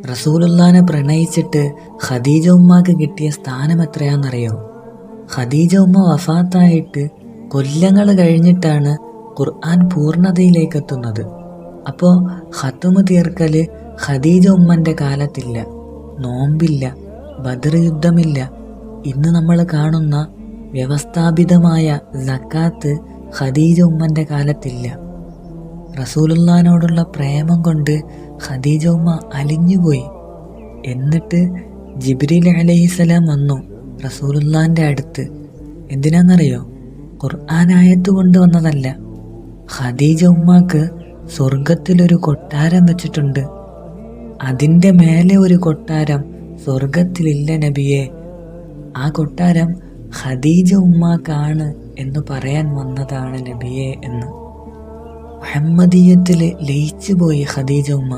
റസൂലുള്ളാനെ പ്രണയിച്ചിട്ട് ഖദീജ ഉമ്മാക്ക് കിട്ടിയ സ്ഥാനം എത്രയാണെന്നറിയോ? ഖദീജ ഉമ്മ വഫാത്തായിട്ട് കൊല്ലങ്ങൾ കഴിഞ്ഞിട്ടാണ് ഖുർആൻ പൂർണ്ണതയിലേക്ക് എത്തുന്നത്. അപ്പോൾ ഖത്മ് തീർക്കൽ ഖദീജ ഉമ്മൻ്റെ കാലത്തില്ല, നോമ്പില്ല, ബദർ യുദ്ധമില്ല, ഇന്ന് നമ്മൾ കാണുന്ന വ്യവസ്ഥാപിതമായ സക്കാത്ത് ഖദീജ ഉമ്മൻ്റെ കാലത്തില്ല. റസൂലുള്ളാനോടുള്ള പ്രേമം കൊണ്ട് ഖദീജ ഉമ്മ അലിഞ്ഞുപോയി. എന്നിട്ട് ജിബ്രീൽ അലൈഹിസ്സലാം വന്നു റസൂലുള്ളാൻ്റെ അടുത്ത്. എന്തിനാണെന്നറിയോ? ഖുർആനായത്ത് കൊണ്ടുവന്നതല്ല. ഖദീജ ഉമ്മാക്ക് സ്വർഗത്തിലൊരു കൊട്ടാരം വെച്ചിട്ടുണ്ട്, അതിൻ്റെ മേലെ ഒരു കൊട്ടാരം സ്വർഗത്തിലില്ല നബിയെ, ആ കൊട്ടാരം ഖദീജ ഉമ്മാക്കാണ് എന്ന് പറയാൻ വന്നതാണ് നബിയെ എന്ന്. മുഹമ്മദീയത്തിൽ ലയിച്ചു പോയി ഖദീജ ഉമ്മ.